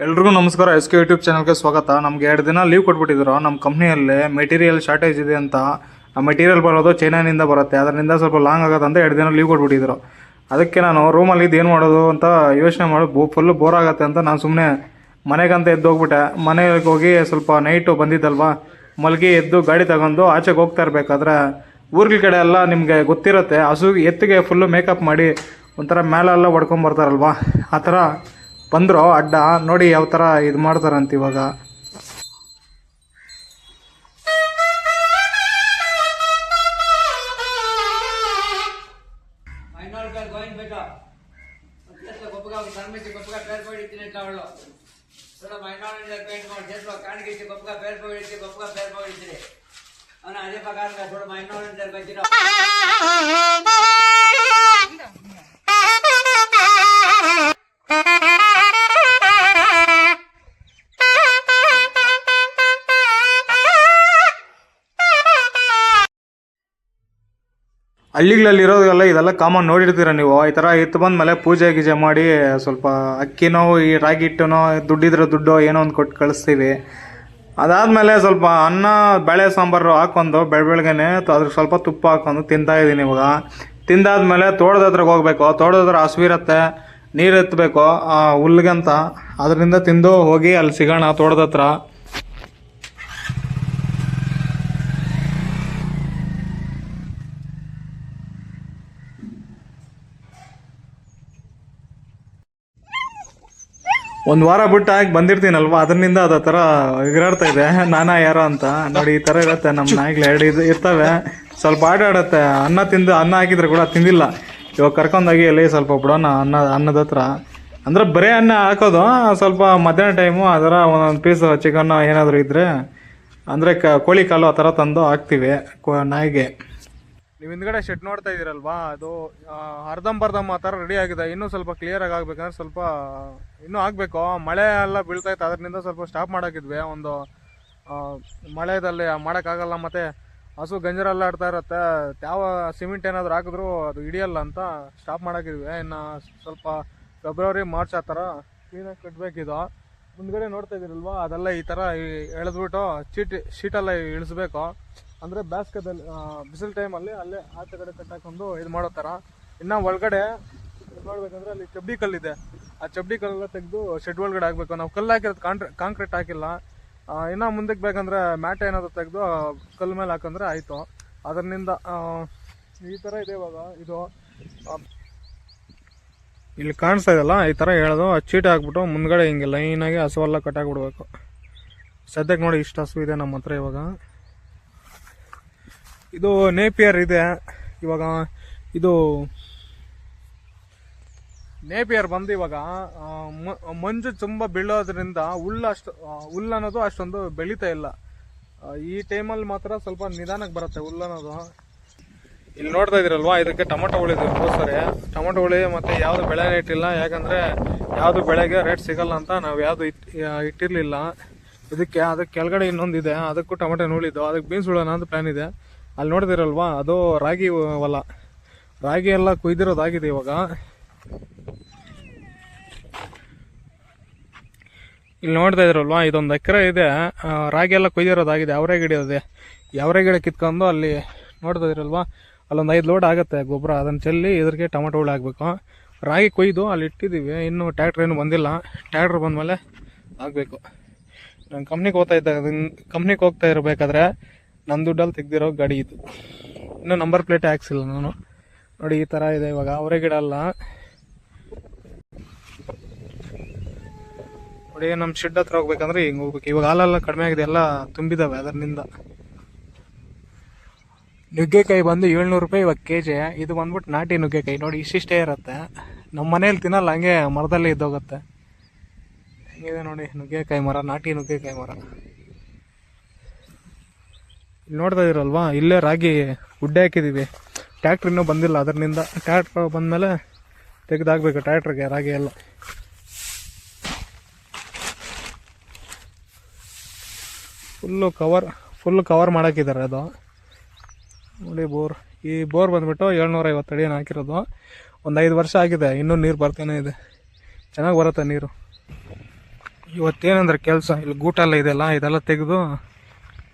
ಎಲ್ರಿಗೂ ನಮಸ್ಕಾರ. SK YouTube ಚಾನಲ್ಗೆ ಸ್ವಾಗತ. ನಮ್ಗೆ 2 ದಿನ ಲೀವ್ ಕೊಟ್ಬಿಟ್ಟಿದ್ರು ನಮ್ಮ ಕಂಪ್ನಿಯಲ್ಲಿ. ಮೆಟೀರಿಯಲ್ ಶಾರ್ಟೇಜ್ ಇದೆ ಅಂತ. ಆ ಮೆಟೀರಿಯಲ್ ಬರೋದು ಚೈನಾನಿಂದ ಬರುತ್ತೆ, ಅದರಿಂದ ಸ್ವಲ್ಪ ಲಾಂಗ್ ಆಗುತ್ತೆ ಅಂತ 2 ದಿನ ಲೀವ್ ಕೊಟ್ಬಿಟ್ಟಿದ್ರು. ಅದಕ್ಕೆ ನಾನು ರೂಮಲ್ಲಿ ಏನು ಮಾಡೋದು ಅಂತ ಯೋಚನೆ ಮಾಡಿ ಫುಲ್ಲು ಬೋರ್ ಆಗುತ್ತೆ ಅಂತ ನಾನು ಸುಮ್ಮನೆ ಮನೆಗಂತ ಎದ್ದು ಹೋಗ್ಬಿಟ್ಟೆ. ಮನೆಗೆ ಹೋಗಿ ಸ್ವಲ್ಪ ನೈಟು ಬಂದಿದ್ದಲ್ವಾ, ಮಲಗಿ ಎದ್ದು ಗಾಡಿ ತಗೊಂಡು ಆಚೆಗೆ ಹೋಗ್ತಾ ಇರಬೇಕಾದ್ರೆ ಊರ್ಗಳ ಕಡೆ ಎಲ್ಲ ನಿಮಗೆ ಗೊತ್ತಿರುತ್ತೆ, ಹಸು ಎತ್ತಿಗೆ ಫುಲ್ಲು ಮೇಕಪ್ ಮಾಡಿ ಒಂಥರ ಮೇಲೆಲ್ಲ ಹೊಡ್ಕೊಂಬರ್ತಾರಲ್ವ, ಆ ಥರ ಬಂದರು ಅಡ್ಡ. ನೋಡಿ ಯಾವ ಥರ ಇದು ಮಾಡ್ತಾರಂತ ಇವಾಗ. అదే ప్రకారంగా చూడ మా ఇంట్లో జరిగిన ಹಳ್ಳಿಗಳಲ್ಲಿರೋದೆಲ್ಲ ಇದೆಲ್ಲ ಕಾಮನ್ ನೋಡಿರ್ತೀರ ನೀವು. ಈ ಥರ ಎತ್ತು ಬಂದ ಮೇಲೆ ಪೂಜೆ ಗೀಜೆ ಮಾಡಿ ಸ್ವಲ್ಪ ಅಕ್ಕಿನೋ ಈ ರಾಗಿ ಹಿಟ್ಟನೋ ದುಡ್ಡಿದ್ರೆ ದುಡ್ಡು ಏನೋ ಒಂದು ಕೊಟ್ಟು ಕಳಿಸ್ತೀವಿ. ಅದಾದಮೇಲೆ ಸ್ವಲ್ಪ ಅನ್ನ ಬೇಳೆ ಸಾಂಬಾರು ಹಾಕ್ಕೊಂಡು ಬೆಳಗ್ಗೆನೆ ಅದ್ರಿಗೆ ಸ್ವಲ್ಪ ತುಪ್ಪ ಹಾಕ್ಕೊಂಡು ತಿಂತಾಯಿದ್ದೀನಿ ಇವಾಗ. ತಿಂದಾದ್ಮೇಲೆ ತೋಟದ ಹತ್ರಕ್ಕೆ ಹೋಗ್ಬೇಕು. ತೋಟದ ಹತ್ರ ಹಸುವಿರತ್ತೆ, ನೀರು ಎತ್ತಬೇಕು ಹುಲ್ಗಂತ. ಅದರಿಂದ ತಿಂದು ಹೋಗಿ ಅಲ್ಲಿ ಸಿಗೋಣ ತೋಟದ ಹತ್ರ. ಒಂದು ವಾರ ಬಿಟ್ಟು ಆಗಿ ಬಂದಿರ್ತೀನಲ್ವ, ಅದರಿಂದ ಅದ ಥರ ಎಗರಾಡ್ತಾ ಇದೆ ನಾನಾ ಯಾರೋ ಅಂತ. ನೋಡಿ ಈ ಥರ ಇರುತ್ತೆ ನಮ್ಮ ನಾಯಿಗಳು. 2 ಇರ್ತವೆ, ಸ್ವಲ್ಪ ಆಟ ಆಡುತ್ತೆ. ಅನ್ನ ಹಾಕಿದ್ರೆ ಕೂಡ ತಿಂದಿಲ್ಲ. ಇವಾಗ ಕರ್ಕೊಂಡೋಗಿ ಎಲ್ಲಿ ಸ್ವಲ್ಪ ಬಿಡೋಣ ಅನ್ನದ ಹತ್ರ. ಅಂದರೆ ಬರೀ ಅನ್ನ ಹಾಕೋದು, ಸ್ವಲ್ಪ ಮಧ್ಯಾಹ್ನ ಟೈಮು ಆ ಥರ ಒಂದೊಂದು ಪೀಸ್ ಚಿಕನ್ ಏನಾದರೂ ಇದ್ದರೆ ಅಂದರೆ ಕೋಳಿ ಕಾಲು ಆ ಥರ ತಂದು ಹಾಕ್ತೀವಿ ನಾಯಿಗೆ. ನೀವು ಹಿಂದ್ಗಡೆ ಶೆಡ್ ನೋಡ್ತಾ ಇದ್ದೀರಲ್ವಾ, ಅದು ಅರ್ಧಂಬರ್ಧಂ ಆ ಥರ ರೆಡಿ ಆಗಿದೆ. ಇನ್ನೂ ಸ್ವಲ್ಪ ಕ್ಲಿಯರಾಗಿ ಆಗಬೇಕಂದ್ರೆ ಸ್ವಲ್ಪ ಇನ್ನೂ ಆಗಬೇಕು. ಮಳೆ ಎಲ್ಲ ಬೀಳ್ತಾ ಇತ್ತು, ಅದರಿಂದ ಸ್ವಲ್ಪ ಸ್ಟಾಪ್ ಮಾಡೋಕ್ಕಿದ್ವಿ. ಒಂದು ಮಳೆದಲ್ಲಿ ಮಾಡೋಕ್ಕಾಗಲ್ಲ, ಮತ್ತು ಹಸು ಗಂಜರೆಲ್ಲ ಆಡ್ತಾ ಇರುತ್ತೆ. ಯಾವ ಸಿಮೆಂಟ್ ಏನಾದರೂ ಹಾಕಿದ್ರು ಅದು ಹಿಡಿಯಲ್ಲ ಅಂತ ಸ್ಟಾಪ್ ಮಾಡೋಕ್ಕಿದ್ವಿ. ಇನ್ನು ಸ್ವಲ್ಪ ಫೆಬ್ರವರಿ ಮಾರ್ಚ್ ಆ ಥರ ಕ್ಲೀನಾಗಿ ಕಟ್ಟಬೇಕಿದು. ಮುಂದ್ಗಡೆ ನೋಡ್ತಾ ಇದ್ದೀರಲ್ವ, ಅದೆಲ್ಲ ಈ ಥರ ಎಳೆದ್ಬಿಟ್ಟು ಶೀಟೆಲ್ಲ ಇಳಿಸ್ಬೇಕು. ಅಂದರೆ ಬೇಸಿಗೆದಲ್ಲಿ ಬಿಸಿಲು ಟೈಮಲ್ಲಿ ಅಲ್ಲೇ ಆಚೆ ಕಡೆ ಕಟ್ಟಾಕೊಂಡು ಇದು ಮಾಡೋ ಥರ. ಇನ್ನು ಒಳಗಡೆ ನೋಡ್ಬೇಕಂದ್ರೆ ಅಲ್ಲಿ ಚಬ್ಡಿ ಕಲ್ಲಿದೆ, ಆ ಚಬ್ಡಿ ಕಲ್ಲೆಲ್ಲ ತೆಗೆದು ಶೆಡ್ ಒಳಗಡೆ ಹಾಕಬೇಕು. ನಾವು ಕಲ್ಲು ಹಾಕಿರೋದು ಕಾಂಕ್ರೀಟ್ ಹಾಕಿಲ್ಲ. ಇನ್ನು ಮುಂದಕ್ಕೆ ಬೇಕಂದರೆ ಮ್ಯಾಟ್ ಏನಾದರೂ ತೆಗೆದು ಕಲ್ಲು ಮೇಲೆ ಹಾಕಂದ್ರೆ ಆಯಿತು. ಅದರಿಂದ ಈ ಥರ ಇದೆ ಇವಾಗ. ಇದು ಇಲ್ಲಿ ಕಾಣಿಸ್ತಾ ಇದೆಯಲ್ಲ, ಈ ಥರ ಹೇಳೋದು ಚೀಟಿ ಹಾಕ್ಬಿಟ್ಟು ಮುಂದ್ಗಡೆ ಹಿಂಗೆ ಲೈನಾಗಿ ಹಸುವೆಲ್ಲ ಕಟ್ಟಾಕ್ಬಿಡ್ಬೇಕು. ಸದ್ಯಕ್ಕೆ ನೋಡಿ ಇಷ್ಟು ಹಸು ಇದೆ ನಮ್ಮ ಹತ್ರ ಇವಾಗ. ಇದು ನೇಪಿಯರ್ ಇದೆ ಇವಾಗ. ಇದು ನೇಪಿಯರ್ ಬಂದು ಇವಾಗ ಮಂಜು ತುಂಬ ಬೀಳೋದ್ರಿಂದ ಹುಲ್ಲು ಅನ್ನೋದು ಅಷ್ಟೊಂದು ಬೆಳೀತಾ ಇಲ್ಲ. ಈ ಟೈಮಲ್ಲಿ ಮಾತ್ರ ಸ್ವಲ್ಪ ನಿಧಾನಕ್ಕೆ ಬರುತ್ತೆ ಹುಲ್ಲು ಅನ್ನೋದು. ಇಲ್ಲಿ ನೋಡ್ತಾ ಇದ್ದೀರಲ್ವಾ, ಇದಕ್ಕೆ ಟೊಮೊಟೊ ಉಳಿದು ಸರಿ. ಟೊಮೊಟೊ ಹುಳಿ ಮತ್ತು ಯಾವುದು ಬೆಳೆನೇ ಇಟ್ಟಿಲ್ಲ, ಯಾಕಂದರೆ ಯಾವುದು ಬೆಳೆಗೆ ರೇಟ್ ಸಿಗಲ್ಲ ಅಂತ ನಾವು ಯಾವುದು ಇಟ್ಟಿರಲಿಲ್ಲ. ಅದಕ್ಕೆ ಕೆಳಗಡೆ ಇನ್ನೊಂದಿದೆ, ಅದಕ್ಕೂ ಟೊಮೊಟೊ ಉಳಿದು ಅದಕ್ಕೆ ಬೀನ್ಸ್ ಉಳೋಣ ಅಂತ ಪ್ಲ್ಯಾನ್ ಇದೆ. ಅಲ್ಲಿ ನೋಡ್ತಿರಲ್ವಾ, ಅದು ರಾಗಿ ಹೊಲ. ರಾಗಿ ಎಲ್ಲ ಕುಯ್ದಿರೋದಾಗಿದೆ ಇವಾಗ. ಇಲ್ಲಿ ನೋಡ್ತಾ ಇದ್ರಲ್ವಾ, ಇದೊಂದು ಎಕರೆ ಇದೆ, ರಾಗಿ ಎಲ್ಲ ಕುಯ್ದಿರೋದಾಗಿದೆ. ಅವರೇ ಗಿಡ ಇದೆ, ಅವರೇ ಗಿಡ ಕಿತ್ಕೊಂಡು ಅಲ್ಲಿ ನೋಡ್ತಾ ಇದ್ರಲ್ವಾ, ಅಲ್ಲೊಂದು 5 ಲೋಡ್ ಆಗುತ್ತೆ ಗೊಬ್ಬರ. ಅದನ್ನು ಚೆಲ್ಲಿ ಇದ್ರಿಗೆ ಟೊಮೊಟೊ ಹುಳು ಹಾಕಬೇಕು. ರಾಗಿ ಕೊಯ್ದು ಅಲ್ಲಿ ಇಟ್ಟಿದ್ದೀವಿ, ಇನ್ನೂ ಟ್ಯಾಕ್ಟ್ರ್ ಏನು ಬಂದಿಲ್ಲ. ಟ್ಯಾಕ್ಟ್ರ್ ಬಂದಮೇಲೆ ಆಗಬೇಕು. ನಾನು ಕಂಪ್ನಿಗೆ ಹೋಗ್ತಾ ಇರಬೇಕಾದ್ರೆ ನನ್ನ ದುಡ್ಡಲ್ಲಿ ತೆಗ್ದಿರೋ ಗಾಡಿ ಇದು. ಇನ್ನೂ ನಂಬರ್ ಪ್ಲೇಟೇ ಹಾಕ್ಸಿಲ್ಲ ನಾನು. ನೋಡಿ ಈ ಥರ ಇದೆ ಇವಾಗ. ಅವರೇ ಗಿಡ ಅಲ್ಲ ನೋಡಿ. ನಮ್ಮ ಶೆಡ್ ಹತ್ರ ಹೋಗ್ಬೇಕಂದ್ರೆ ಹಿಂಗೆ ಹೋಗ್ಬೇಕು. ಇವಾಗ ಹಾಲೆಲ್ಲ ಕಡಿಮೆ ಆಗಿದೆ, ಎಲ್ಲ ತುಂಬಿದ್ದಾವೆ ಅದರಿಂದ. ನುಗ್ಗೆಕಾಯಿ ಬಂದು 700 ರೂಪಾಯಿ ಇವಾಗ KG. ಇದು ಬಂದ್ಬಿಟ್ಟು ನಾಟಿ ನುಗ್ಗೆಕಾಯಿ. ನೋಡಿ ಇಷ್ಟಿಷ್ಟೇ ಇರುತ್ತೆ, ನಮ್ಮ ಮನೇಲಿ ತಿನ್ನಲ್ಲ, ಹಂಗೆ ಮರದಲ್ಲೇ ಇದ್ದೋಗುತ್ತೆ. ಹೆಂಗಿದೆ ನೋಡಿ ನುಗ್ಗೆಕಾಯಿ ಮರ, ನಾಟಿ ನುಗ್ಗೆಕಾಯಿ ಮರ. ಇಲ್ಲಿ ನೋಡ್ತಾ ಇದ್ದೀರಲ್ವಾ, ಇಲ್ಲೇ ರಾಗಿ ಗುಡ್ಡೆ ಹಾಕಿದ್ದೀವಿ. ಟ್ಯಾಕ್ಟ್ರ್ ಇನ್ನೂ ಬಂದಿಲ್ಲ, ಅದರಿಂದ ಟ್ಯಾಕ್ಟ್ರ್ ಬಂದಮೇಲೆ ತೆಗೆದಾಗಬೇಕು ಟ್ಯಾಕ್ಟ್ರಿಗೆ ರಾಗಿ ಎಲ್ಲ. ಫುಲ್ಲು ಕವರ್ ಮಾಡೋಕ್ಕಿದ್ದಾರೆ ಅದು. ನೋಡಿ ಈ ಬೋರ್ ಬಂದುಬಿಟ್ಟು 750 ಅಡಿ ಹಾಕಿರೋದು. ಒಂದು 5 ವರ್ಷ ಆಗಿದೆ, ಇನ್ನೂ ನೀರು ಬರ್ತಾನೆ ಇದೆ. ಚೆನ್ನಾಗಿ ಬರುತ್ತೆ ನೀರು. ಇವತ್ತೇನಂದ್ರೆ ಕೆಲಸ ಇಲ್ಲಿ ಗೂಟ ಎಲ್ಲ ಇದೆಲ್ಲ ಇದೆಲ್ಲ ತೆಗೆದು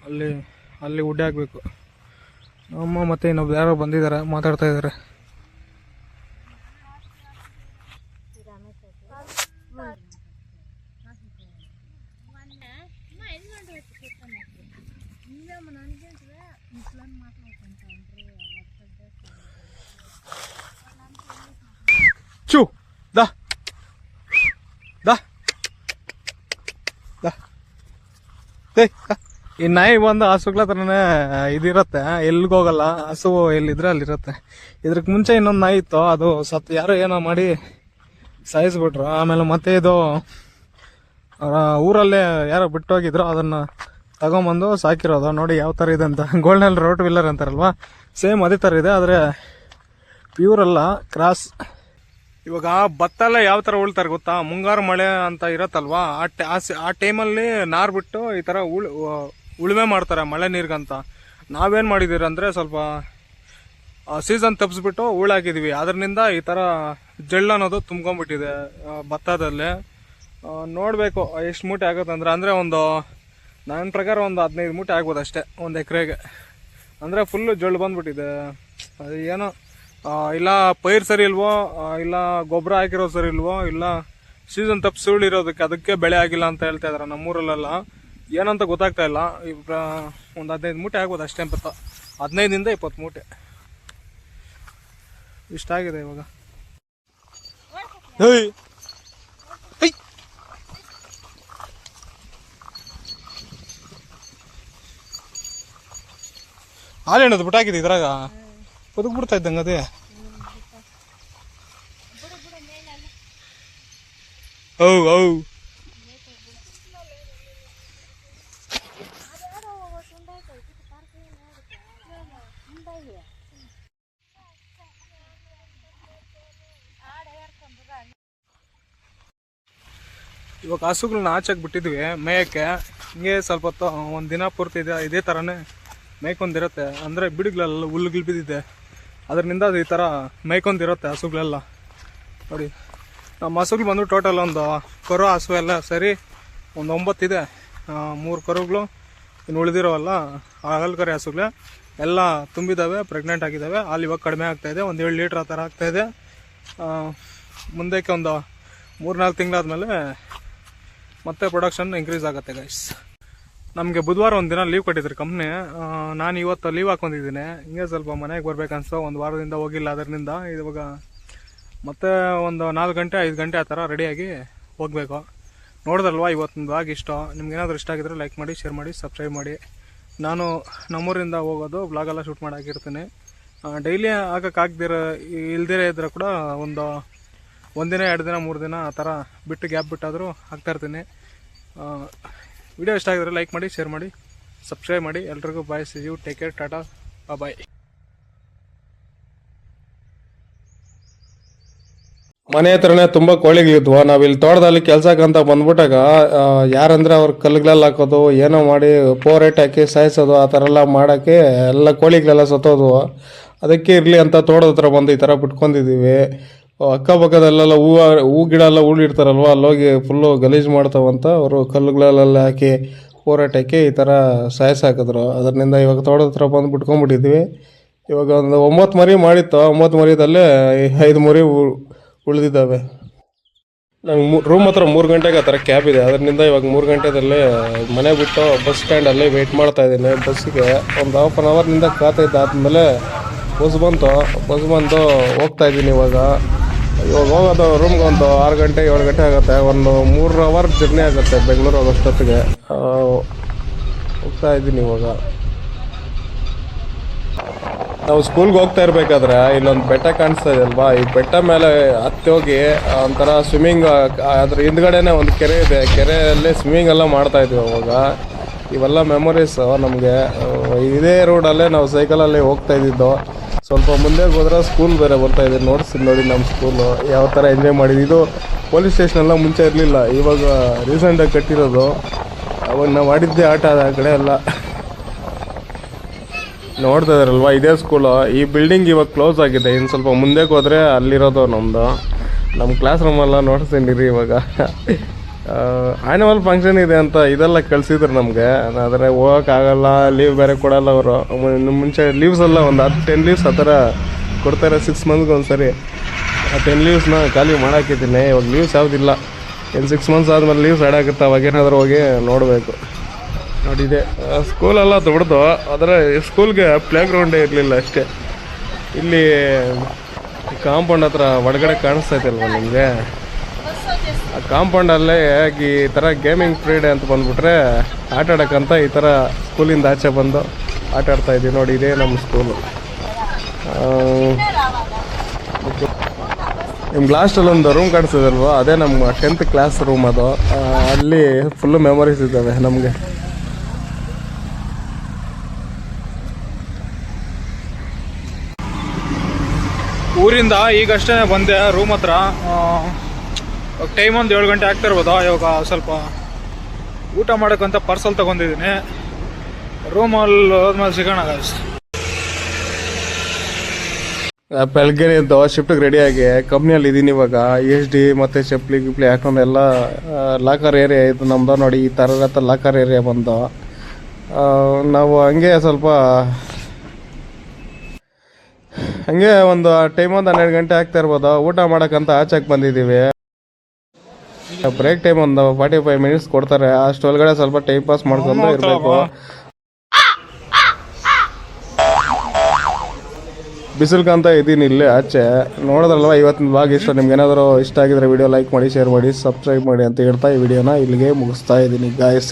ಅಲ್ಲಿ ಅಲ್ಲಿ ಉಡ್ಡೆ ಹಾಕಬೇಕು. ಅಮ್ಮ ಮತ್ತು ಇನ್ನೊಬ್ರು ಯಾರೋ ಬಂದಿದ್ದಾರೆ ಮಾತಾಡ್ತಾ ಇದ್ದಾರೆ. ಚು ದಾ ದಾ ದಾ ಈ ನಾಯಿ ಬಂದು ಹಸುಗಳ ಹತ್ರನೇ ಇದಿರತ್ತೆ, ಎಲ್ಲಿಗೋಗಲ್ಲ. ಹಸು ಎಲ್ಲಿದ್ರೆ ಅಲ್ಲಿರತ್ತೆ. ಇದ್ರಕ್ಕೆ ಮುಂಚೆ ಇನ್ನೊಂದು ನಾಯಿ ಇತ್ತು, ಅದು ಯಾರೋ ಏನೋ ಮಾಡಿ ಸಾಯಿಸ್ಬಿಟ್ರು. ಆಮೇಲೆ ಮತ್ತೆ ಇದು ಊರಲ್ಲೇ ಯಾರೋ ಬಿಟ್ಟೋಗಿದ್ರು, ಅದನ್ನ ತಗೊಂಬಂದು ಸಾಕಿರೋದು. ನೋಡಿ ಯಾವ ಥರ ಇದೆ ಅಂತ. ಗೋಲ್ಡನ್ ರೋಟ್ ವಿಲ್ಲರ್ ಅಂತಾರಲ್ವಾ, ಸೇಮ್ ಅದೇ ಥರ ಇದೆ, ಆದರೆ ಪ್ಯೂರ್ ಅಲ್ಲ, ಕ್ರಾಸ್. ಇವಾಗ ಭತ್ತ ಎಲ್ಲ ಯಾವ ಥರ ಉಳ್ತಾರೆ ಗೊತ್ತಾ? ಮುಂಗಾರು ಮಳೆ ಅಂತ ಇರತ್ತಲ್ವಾ, ಆ ಟೈಮಲ್ಲಿ ನಾರು ಬಿಟ್ಟು ಈ ಥರ ಉಳುಮೆ ಮಾಡ್ತಾರೆ ಮಳೆ ನೀರಿಗಂತ. ನಾವೇನು ಮಾಡಿದ್ದೀರಿ ಅಂದರೆ ಸ್ವಲ್ಪ ಸೀಸನ್ ತಪ್ಪಿಸ್ಬಿಟ್ಟು ಹಾಕಿದ್ವಿ. ಅದರಿಂದ ಈ ಥರ ಜಳ್ಳು ಅನ್ನೋದು ತುಂಬ್ಕೊಂಡ್ಬಿಟ್ಟಿದೆ ಭತ್ತದಲ್ಲೇ. ನೋಡಬೇಕು ಎಷ್ಟು ಮೂಟೆ ಆಗುತ್ತೆ ಅಂದರೆ ಒಂದು ನನ್ನ ಪ್ರಕಾರ ಒಂದು 15 ಮೂಟೆ ಆಗ್ಬೋದು ಅಷ್ಟೇ ಒಂದು ಎಕರೆಗೆ. ಅಂದರೆ ಫುಲ್ಲು ಜಳ್ಳು ಬಂದ್ಬಿಟ್ಟಿದೆ. ಅದು ಏನೋ ಇಲ್ಲ ಪೈರು ಸರಿ ಇಲ್ವೋ, ಇಲ್ಲ ಗೊಬ್ಬರ ಹಾಕಿರೋ ಸರಿ ಇಲ್ವೋ, ಇಲ್ಲ ಸೀಸನ್ ತಪ್ಪು ಸುಳ್ಳಿರೋದಕ್ಕೆ ಅದಕ್ಕೆ ಬೆಳೆ ಆಗಿಲ್ಲ ಅಂತ ಹೇಳ್ತಾ ಇದ್ದಾರೆ ನಮ್ಮೂರಲ್ಲೆಲ್ಲ. ಏನಂತ ಗೊತ್ತಾಗ್ತಾ ಇಲ್ಲ. ಒಂದು 15 ಮೂಟೆ ಆಗ್ಬೋದು ಅಷ್ಟೇ, 15ರಿಂದ 20 ಮೂಟೆ ಇಷ್ಟಾಗಿದೆ ಇವಾಗ. ಹಾಲೇನದು ಬಿಟ್ಟಾಕಿದೆ ಇದ್ರಾಗ, ಬದುಕ್ ಬಿಡ್ತಾ ಇದ್ದಂಗೆ ಅದೇ. ಓ ಓ ಇವಾಗ ಹಸುಗಳನ್ನ ಆಚೆಗೆ ಬಿಟ್ಟಿದ್ವಿ ಮೇಯಕ್ಕೆ. ಹಿಂಗೆ ಸ್ವಲ್ಪ ಹೊತ್ತು ಒಂದು ದಿನ ಪೂರ್ತಿ ಇದೇ ಥರನೇ ಮೇಯ್ಕೊಂಡಿರುತ್ತೆ. ಅಂದರೆ ಬಿಡುಗಳೆಲ್ಲ ಹುಲ್ಲುಗಳು ಬಿದ್ದಿದೆ, ಅದರಿಂದ ಅದು ಈ ಥರ ಮೇಯ್ಕೊಂಡಿರುತ್ತೆ ಹಸುಗಳೆಲ್ಲ. ನೋಡಿ ನಮ್ಮ ಹಸುಗಳು ಬಂದು ಟೋಟಲ್ ಒಂದು ಕರು ಹಸು ಎಲ್ಲ ಸರಿ ಒಂದು 9 ಇದೆ. 3 ಕರುಗಳು, ಇನ್ನು ಉಳಿದಿರೋವಲ್ಲ ಹಾಲು ಕರೆ ಹಸುಗಳೇ ಎಲ್ಲ ತುಂಬಿದ್ದಾವೆ, ಪ್ರೆಗ್ನೆಂಟ್ ಆಗಿದ್ದಾವೆ. ಹಾಲು ಇವಾಗ ಕಡಿಮೆ ಆಗ್ತಾಯಿದೆ, ಒಂದು 7 ಲೀಟ್ರ್ ಆ ಥರ ಆಗ್ತಾಯಿದೆ. ಮುಂದಕ್ಕೆ ಒಂದು 3-4 ತಿಂಗಳಾದಮೇಲೆ ಮತ್ತೆ ಪ್ರೊಡಕ್ಷನ್ ಇನ್ಕ್ರೀಸ್ ಆಗುತ್ತೆ ಗೈಸ್. ನಮಗೆ ಬುಧವಾರ ಒಂದು ದಿನ ಲೀವ್ ಕೊಟ್ಟಿದ್ರು ಕಂಪ್ನಿ. ನಾನು ಇವತ್ತು ಲೀವ್ ಹಾಕೊಂಡಿದ್ದೀನಿ. ಹಿಂಗೆ ಸ್ವಲ್ಪ ಮನೆಗೆ ಬರ್ಬೇಕನ್ಸೋ, ಒಂದು ವಾರದಿಂದ ಹೋಗಿಲ್ಲ. ಅದರಿಂದ ಇವಾಗ ಮತ್ತೆ ಒಂದು 4 ಗಂಟೆ 5 ಗಂಟೆ ಆ ಥರ ರೆಡಿಯಾಗಿ ಹೋಗಬೇಕು. ನೋಡಿದ್ರಲ್ವಾ ಇವತ್ತೊಂದು ಬ್ಲಾಗ್ ಇಷ್ಟ. ನಿಮ್ಗೇನಾದರೂ ಇಷ್ಟ ಆಗಿದ್ರೆ ಲೈಕ್ ಮಾಡಿ, ಶೇರ್ ಮಾಡಿ, ಸಬ್ಸ್ಕ್ರೈಬ್ ಮಾಡಿ. ನಾನು ನಮ್ಮೂರಿಂದ ಹೋಗೋದು ಬ್ಲಾಗೆಲ್ಲ ಶೂಟ್ ಮಾಡಿ ಹಾಕಿರ್ತೀನಿ. ಡೈಲಿ ಇಲ್ದಿರೇ ಇದ್ರೆ ಕೂಡ ಒಂದು ದಿನ 2 ದಿನ 3 ದಿನ ಆ ಥರ ಬಿಟ್ಟು ಗ್ಯಾಪ್ ಬಿಟ್ಟಾದರೂ ಹಾಕ್ತಾಯಿರ್ತೀನಿ. ವಿಡಿಯೋ ಇಷ್ಟ ಆಗಿದ್ರೆ ಲೈಕ್ ಮಾಡಿ, ಶೇರ್ ಮಾಡಿ, ಸಬ್ಸ್ಕ್ರೈಬ್ ಮಾಡಿ. ಎಲ್ರಿಗೂ bye, see you, take care, ಟಾಟಾ, ಬಾಯ್. ಮನೆ ಹತ್ರನೇ ತುಂಬ ಕೋಳಿಗಳಿದ್ವು. ನಾವಿಲ್ಲಿ ತೋಟದಲ್ಲಿ ಕೆಲ್ಸಕ್ಕಂತ ಬಂದ್ಬಿಟ್ಟಾಗ ಯಾರಂದ್ರೆ ಅವ್ರ ಕಲ್ಲುಗಳೆಲ್ಲ ಹಾಕೋದು, ಏನೋ ಮಾಡಿ ಪೋರೇಟ್ ಹಾಕಿ ಸಾಯಿಸೋದು, ಆ ಥರ ಎಲ್ಲ ಮಾಡೋಕ್ಕೆ ಎಲ್ಲ ಕೋಳಿಗಳೆಲ್ಲ ಸತ್ತೋದ್ವು. ಅದಕ್ಕೆ ಇರಲಿ ಅಂತ ತೋಟದ ಹತ್ರ ಬಂದು ಈ ಥರ ಬಿಟ್ಕೊಂಡಿದ್ದೀವಿ. ಅಕ್ಕಪಕ್ಕದಲ್ಲೆಲ್ಲ ಹೂ ಗಿಡ ಎಲ್ಲ ಉಳಿರ್ತಾರಲ್ವ, ಅಲ್ಲೋಗಿ ಫುಲ್ಲು ಗಲೀಜು ಮಾಡ್ತಾವಂತ ಅವರು ಕಲ್ಲುಗಳೆಲ್ಲ ಹಾಕಿ ಪೋರೇಟ್ ಹಾಕಿ ಈ ಥರ ಸಾಯಿಸಾಕಿದ್ರು. ಅದರಿಂದ ಇವಾಗ ತೋಟದ ಹತ್ರ ಬಂದು ಬಿಟ್ಕೊಂಡ್ಬಿಟ್ಟಿದ್ವಿ. ಇವಾಗ ಒಂದು 9 ಮರಿ ಮಾಡಿತ್ತು. 9 ಮರಿದಲ್ಲೇ 5 ಮರಿ ಉಳಿದಿದ್ದಾವೆ. ನಂಗೆ ರೂಮ್ ಹತ್ರ 3 ಗಂಟೆಗೆ ಆ ಥರ ಕ್ಯಾಬ್ ಇದೆ. ಅದರಿಂದ ಇವಾಗ 3 ಗಂಟೆದಲ್ಲೇ ಮನೆ ಬಿಟ್ಟು ಬಸ್ ಸ್ಟ್ಯಾಂಡಲ್ಲೇ ವೆಯ್ಟ್ ಮಾಡ್ತಾ ಇದ್ದೀನಿ. ಬಸ್ಸಿಗೆ ಒಂದು ½ ಅನ್ ಅವರ್ನಿಂದ ಕಾಯ್ತಾಯಿದ್ದಾದ್ಮೇಲೆ ಬಸ್ ಬಂದು ಹೋಗ್ತಾ ಇದ್ದೀನಿ. ಇವಾಗ ಹೋಗೋದು ರೂಮ್ಗೆ ಒಂದು 6 ಗಂಟೆ 7 ಗಂಟೆ ಆಗುತ್ತೆ. ಒಂದು 3 ಅವರ್ ಜರ್ನಿ ಆಗುತ್ತೆ ಬೆಂಗಳೂರು ಹೋಗೋಷ್ಟೊತ್ತಿಗೆ. ಹೋಗ್ತಾ ಇದ್ದೀನಿ ಇವಾಗ. ನಾವು ಸ್ಕೂಲ್ಗೆ ಹೋಗ್ತಾ ಇರಬೇಕಾದ್ರೆ ಇಲ್ಲೊಂದು ಬೆಟ್ಟ ಕಾಣಿಸ್ತಾ ಇದೆ ಅಲ್ವಾ, ಈ ಬೆಟ್ಟ ಮೇಲೆ ಹತ್ತಿ ಹೋಗಿ ಒಂಥರ ಸ್ವಿಮ್ಮಿಂಗ್, ಅದ್ರ ಹಿಂದ್ಗಡೆನೇ ಒಂದು ಕೆರೆ ಇದೆ, ಕೆರೆಯಲ್ಲಿ ಸ್ವಿಮ್ಮಿಂಗ್ ಎಲ್ಲ ಮಾಡ್ತಾಯಿದ್ವಿ ಅವಾಗ. ಇವೆಲ್ಲ ಮೆಮೊರೀಸ್ ನಮಗೆ. ಇದೇ ರೋಡಲ್ಲೇ ನಾವು ಸೈಕಲಲ್ಲಿ ಹೋಗ್ತಾ ಇದ್ದಿದ್ದು. ಸ್ವಲ್ಪ ಮುಂದೆ ಹೋದ್ರೆ ಸ್ಕೂಲ್ ಬೇರೆ ಬರ್ತಾಯಿದೆ. ನೋಡಿ ನಮ್ಮ ಸ್ಕೂಲು ಯಾವ ಥರ ಎಂಜಾಯ್ ಮಾಡಿದ್ವಿ. ಇದು ಪೊಲೀಸ್ ಸ್ಟೇಷನೆಲ್ಲ ಮುಂಚೆ ಇರಲಿಲ್ಲ, ಇವಾಗ ರೀಸೆಂಟಾಗಿ ಕಟ್ಟಿರೋದು. ಅವಾಗ ನಾವು ಆಡಿದ್ದೇ ಆಟ ಆ ಕಡೆ ಎಲ್ಲ ನೋಡ್ತಾ ಇದ್ದಾರಲ್ವ, ಇದೇ ಸ್ಕೂಲು. ಈ ಬಿಲ್ಡಿಂಗ್ ಇವಾಗ ಕ್ಲೋಸ್ ಆಗಿದೆ. ಇನ್ನು ಸ್ವಲ್ಪ ಮುಂದಕ್ಕೆ ಹೋದರೆ ಅಲ್ಲಿರೋದು ನಮ್ಮ ಕ್ಲಾಸ್ ರೂಮೆಲ್ಲ ನೋಡ್ತೀನಿ ರೀ ಇವಾಗ. ಆ್ಯನಿವಲ್ ಫಂಕ್ಷನ್ ಇದೆ ಅಂತ ಇದೆಲ್ಲ ಕಳಿಸಿದ್ರು ನಮಗೆ, ಆದರೆ ಹೋಗೋಕ್ಕಾಗಲ್ಲ, ಲೀವ್ ಬೇರೆ ಕೊಡಲ್ಲ ಅವರು. ಮುಂಚೆ ಲೀವ್ಸ್ ಎಲ್ಲ ಒಂದು 10 ಲೀವ್ಸ್ ಆ ಥರ ಕೊಡ್ತಾರೆ 6 ಮಂತ್ಗೆ ಒಂದು ಸರಿ. ಆ 10 ಲೀವ್ಸ್ನ ಖಾಲಿ ಮಾಡಾಕಿದ್ದೀನಿ. ಇವಾಗ ಲೀವ್ಸ್ ಯಾವುದಿಲ್ಲ. ಇನ್ನು 6 ಮಂತ್ಸ್ ಆದಮೇಲೆ ಲೀವ್ಸ್ ಆ್ಯಡ್ ಆಗುತ್ತೆ, ಅವಾಗೇನಾದರೂ ಹೋಗಿ ನೋಡಬೇಕು. ನೋಡಿದೆ ಸ್ಕೂಲೆಲ್ಲ ದೊಡ್ಡದು, ಆದರೆ ಸ್ಕೂಲ್ಗೆ ಪ್ಲೇ ಗ್ರೌಂಡೇ ಇರಲಿಲ್ಲ ಅಷ್ಟೇ. ಇಲ್ಲಿ ಕಾಂಪೌಂಡ್ ಹತ್ರ ಒಳಗಡೆ ಕಾಣಿಸ್ತೈತಲ್ವ ನಿಮಗೆ, ಆ ಕಾಂಪೌಂಡಲ್ಲೇ ಈ ಥರ ಗೇಮಿಂಗ್ ಪೀರಿಯಡ್ ಅಂತ ಬಂದುಬಿಟ್ರೆ ಆಟ ಆಡೋಕ್ಕಂತ ಈ ಥರ ಸ್ಕೂಲಿಂದ ಆಚೆ ಬಂದು ಆಟ ಆಡ್ತಾಯಿದ್ದೀವಿ. ನೋಡಿ, ಇದೇ ನಮ್ಮ ಸ್ಕೂಲು. ನಿಮ್ಗೆ ಲಾಸ್ಟಲ್ಲಿ ಒಂದು ರೂಮ್ ಕಾಣಿಸ್ತದಲ್ವ, ಅದೇ ನಮ್ಮ 10th ಕ್ಲಾಸ್ ರೂಮ್. ಅದು ಅಲ್ಲಿ ಫುಲ್ಲು ಮೆಮೊರೀಸ್ ಇದ್ದಾವೆ ನಮಗೆ. ಊರಿಂದ ಈಗಷ್ಟೇ ಬಂದೆ ರೂಮ್ ಹತ್ರ. ಟೈಮ್ ಒಂದು 7 ಗಂಟೆ ಆಗ್ತಾ ಇರ್ಬೋದು. ಇವಾಗ ಸ್ವಲ್ಪ ಊಟ ಮಾಡೋಕ್ಕಂತ ಪಾರ್ಸಲ್ ತೊಗೊಂಡಿದ್ದೀನಿ. ರೂಮಲ್ಲಿ ಹೋದ್ಮೇಲೆ ಸಿಗೋಣ ಗಾಯ್ಸ್. ಬೆಳಗ್ಗೆ ಎದ್ದು ಶಿಫ್ಟಿಗೆ ರೆಡಿಯಾಗಿ ಕಂಪ್ನಿಯಲ್ಲಿ ಇದ್ದೀನಿ ಇವಾಗ. SD ಮತ್ತು ಚಪ್ಪಲಿ ಗಿಪ್ಲಿ ಹಾಕೊಂಡು ಎಲ್ಲ ಲಾಕರ್ ಏರಿಯಾ ಇದು ನಮ್ಮದು. ನೋಡಿ, ಈ ಥರ ಲಾಕರ್ ಏರಿಯಾ ಬಂದು ನಾವು ಹಂಗೆ ಒಂದು ಟೈಮ್ ಒಂದು 12 ಗಂಟೆ ಆಗ್ತಾ ಇರ್ಬೋದು. ಊಟ ಮಾಡೋಕ್ಕಂತ ಆಚೆಗೆ ಬಂದಿದ್ದೀವಿ. ಬ್ರೇಕ್ ಟೈಮ್ ಒಂದು 45 ಮಿನಿಟ್ಸ್ ಕೊಡ್ತಾರೆ. ಅಷ್ಟೊಳಗಡೆ ಸ್ವಲ್ಪ ಟೈಮ್ ಪಾಸ್ ಮಾಡ್ಕೊಂಡು ಇರಬೇಕು. ಬಿಸಿಲ್ಕಂತ ಇದ್ದೀನಿ ಇಲ್ಲೇ ಆಚೆ. ನೋಡಿದ್ರಲ್ವ ಇವತ್ತಿನ ಬ್ಲಾಗ್ ಇಷ್ಟ. ನಿಮ್ಗೆ ಏನಾದರೂ ಇಷ್ಟ ಆಗಿದ್ರೆ ವಿಡಿಯೋ ಲೈಕ್ ಮಾಡಿ, ಶೇರ್ ಮಾಡಿ, ಸಬ್ಸ್ಕ್ರೈಬ್ ಮಾಡಿ ಅಂತ ಹೇಳ್ತಾ ಈ ವಿಡಿಯೋನ ಇಲ್ಲಿಗೆ ಮುಗಿಸ್ತಾ ಇದ್ದೀನಿ ಗಾಯ್ಸ್.